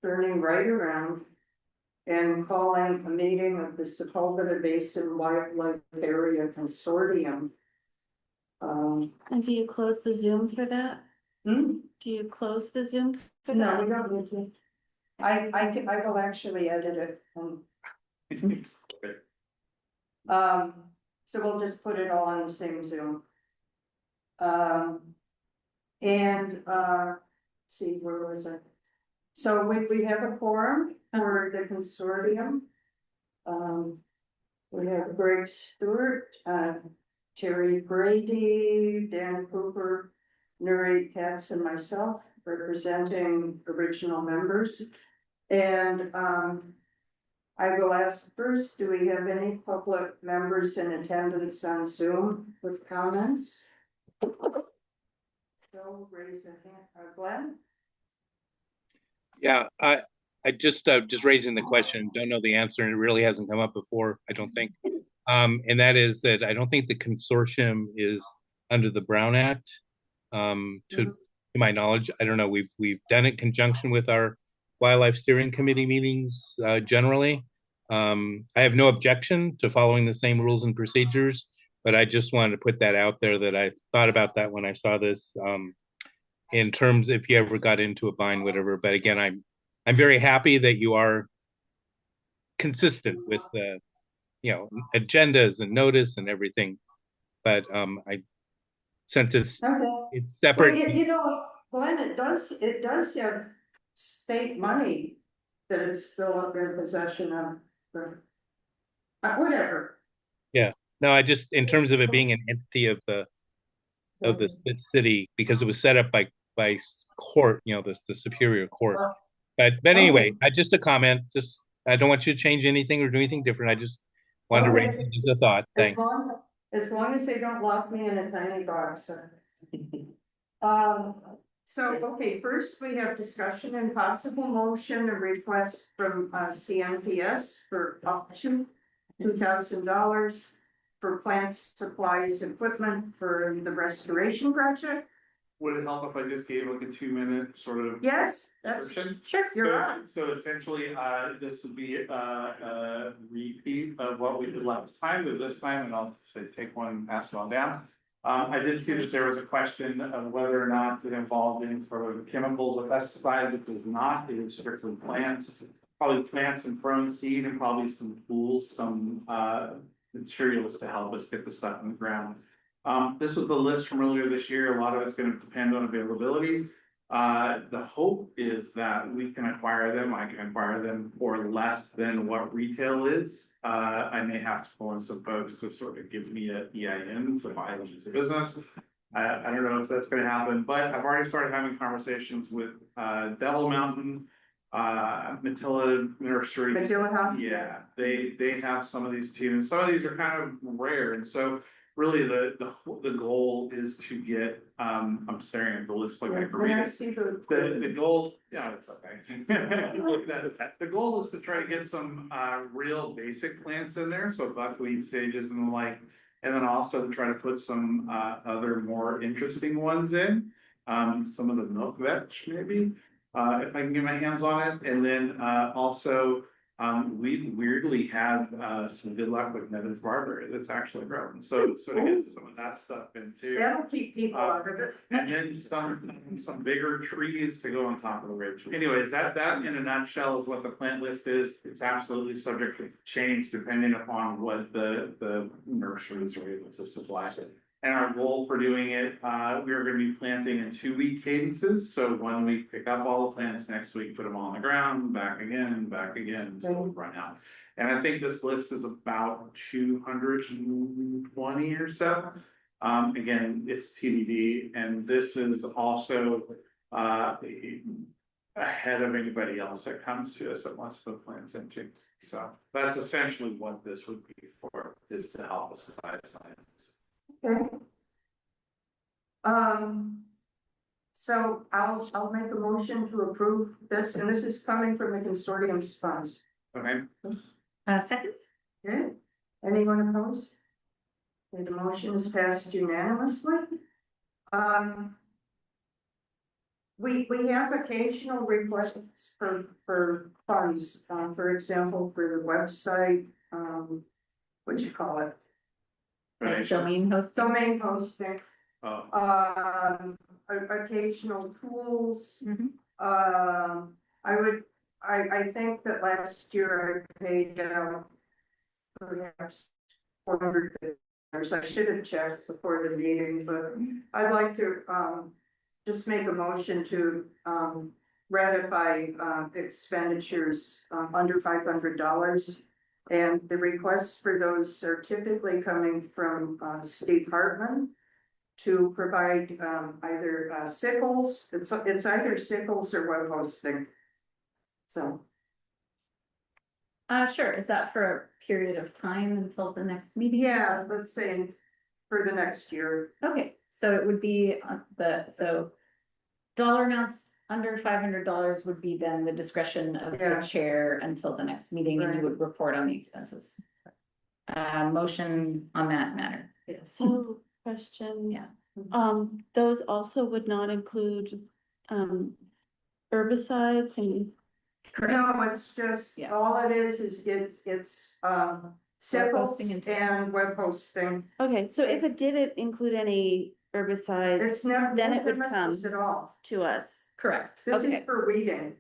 turning right around and calling a meeting of the Sepulveda Basin Wildlife Area Consortium. And do you close the Zoom for that? Do you close the Zoom for No, that? we don't need to. I will actually edit it. So we'll just put it all on the same Zoom. Let's see, where was it? So we have a quorum for the consortium. We have Greg Stewart, Terry Brady, Dan Cooper, Nuri Katz, and myself representing original members. And I will ask first, do we have any public members in attendance on Zoom with comments? So raise a hand, Glenn? Yeah, I just raising the question, don't know the answer, and it really hasn't come up before, I don't think. And that is that I don't think the consortium is under the Brown Act. To my knowledge, I don't know. We've done it in conjunction with our Wildlife Steering Committee meetings generally. I have no objection to following the same rules and procedures, but I just wanted to put that out there that I thought about that when I saw this. In terms if you ever got into a bind, whatever. But again, I'm very happy that you are consistent with the agendas and notice and everything. But I since it's separate. Well, Glenn, it does have state money that it's still in possession of. Whatever. Yeah. No, I just in terms of it being an entity of the city, because it was set up by court, the superior court. But anyway, I just a comment. Just I don't want you to change anything or do anything different. I just wanted to raise it as a thought. Thanks. As long as they don't lock me in a tiny box. So okay, first we have discussion and possible motion, a request from CNPS for up to $2,000 for plants, supplies, equipment for the restoration project. Would it help if I just gave like a 2-minute sort of? Yes, that's sure. You're on. So essentially, this would be a repeat of what we did last time, but this time, and I'll say take one, pass it on down. I did see that there was a question of whether or not it involved any sort of chemicals or pesticides. It does not. It is strictly plants, probably plants and prone seed, and probably some tools, some materials to help us get the stuff in the ground. This was the list from earlier this year. A lot of it's going to depend on availability. The hope is that we can acquire them. I can acquire them for less than what retail is. I may have to pull in some folks to sort of give me an EIN to buy them as a business. I don't know if that's going to happen, but I've already started having conversations with Devil Mountain, Matilla Nursery. Yeah, they have some of these too, and some of these are kind of rare, and so really the goal is to get I'm staring at the list like I read the goal. Yeah, it's okay. The goal is to try to get some real basic plants in there, so buckwheat, sages, and the like, and then also to try to put some other more interesting ones in, some of the milk vetch maybe. If I can get my hands on it, and then also we've weirdly had some good luck with Nevins Barberry that's actually grown. So to get some of that stuff in too. That'll keep people out of it. And then some bigger trees to go on top of the ridge. Anyways, that in a nutshell is what the plant list is. It's absolutely subject to change depending upon what the nurseries are able to supply. And our goal for doing it, we are going to be planting in 2-week cadences. So 1 week, pick up all the plants, next week, put them all on the ground, back again, until we run out. And I think this list is about 220 or so. Again, it's TBD, and this is also ahead of anybody else that comes to us that wants to put plants into. So that's essentially what this would be for, is to help us buy plants. Okay. So I'll make a motion to approve this, and this is coming from the consortium's funds. Okay. Second. Okay. Anyone opposed? Okay, the motion is passed unanimously. we have occasional requests for funds, for example, for the website, what you call it? Domain hosting. Domain hosting, Oh, occasional tools. Mhm. I think that last year I paid out perhaps $400. I should have checked before the meeting, but I'd like to, just make a motion to, ratify, expenditures, under $500. And the requests for those are typically coming from, Steve Hartman to provide, either, sickles, it's either sickles or web hosting. So, Sure, is that for a period of time until the next meeting? yeah, let's say for the next year. Okay, so it would be so dollar amounts under $500 would be then the discretion of the Yeah. chair until the next meeting, and you Right. would report on the expenses. Motion on that matter. So, question. Yeah. Those also would not include, herbicides and, No, it's just, Yeah. all it is it's, sickles hosting and- and web hosting. okay, so if it didn't include any herbicides It's not. Then it would limitless come. At all. to us, Correct. This Okay. is for weeding,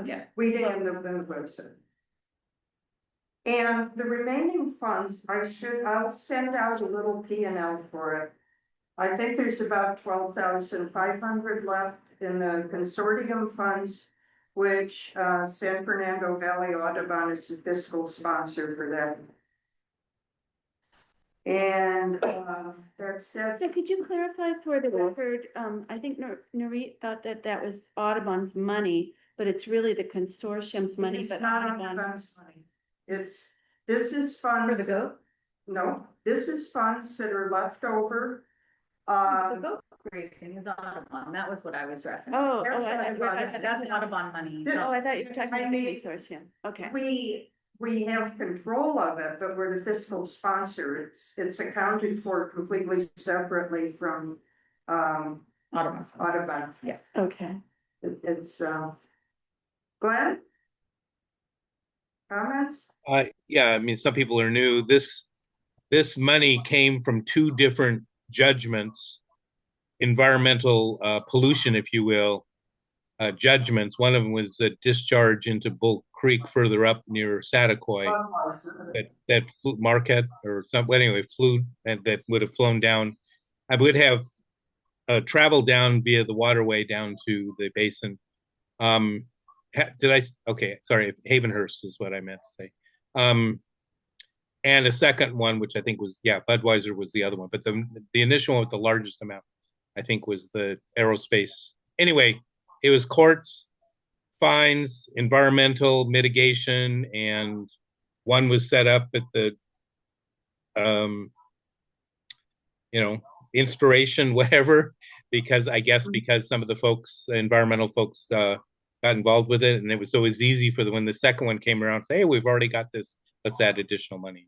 Yeah. weeding in the website. And the remaining funds, I'll send out a little P&L for it. I think there's about 12,500 left in the consortium funds, which, San Fernando Valley Audubon is the fiscal sponsor for that. And, that's, so could you clarify for the record, I think Narit thought that that was Audubon's money, but it's really the consortium's money, it's but not Audubon. Audubon's money. This is funds. For the goat? No, this is funds that are left over. The goat grazing is Audubon. That was what I was referencing. Oh, That's I what I thought, thought. That's Audubon money. I thought you were talking I about the mean- consortium, okay. We have control of it, but we're the fiscal sponsor. It's accounted for completely separately from, Audubon. Audubon. Okay. It's, Glenn? Comments? Yeah, I mean, some people are new. This money came from two different judgments, environmental pollution, if you will, judgments. One of them was a discharge into Bull Creek further up near Satakoy. That Marquette or some, anyway, flew, and that would have flown down. I would have traveled down via the waterway down to the basin. Okay, sorry, Havenhurst is what I meant to say. And a second one, which I think was, Budweiser was the other one, but the initial one with the largest amount, I think, was the aerospace. Anyway, it was courts, fines, environmental mitigation, and one was set up at the, inspiration, whatever, because I guess because some of the folks, environmental folks, got involved with it, and it was always easy for when the second one came around, say, hey, we've already got this, let's add additional money.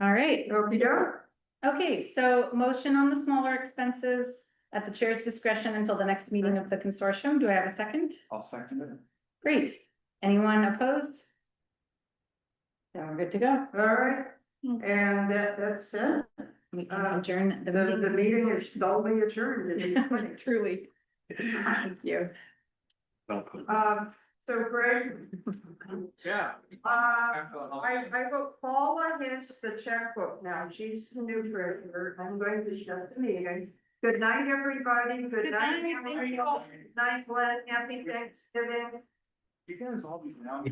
All right. Okey-doke. Okay, so motion on the smaller expenses at the chair's discretion until the next meeting of the consortium. Do I have a second? I'll second it. Great. Anyone opposed? Then we're good to go. All right, and that's it. We can adjourn the The meeting. meeting is duly adjourned. Truly. Thank you. So Greg, Yeah. I vote Paula has the checkbook now. She's the new treasurer. I'm going to shut the meeting. Good night, everybody. Good night. Thank you. Good night, Glenn. Happy Thanksgiving. You guys all be now.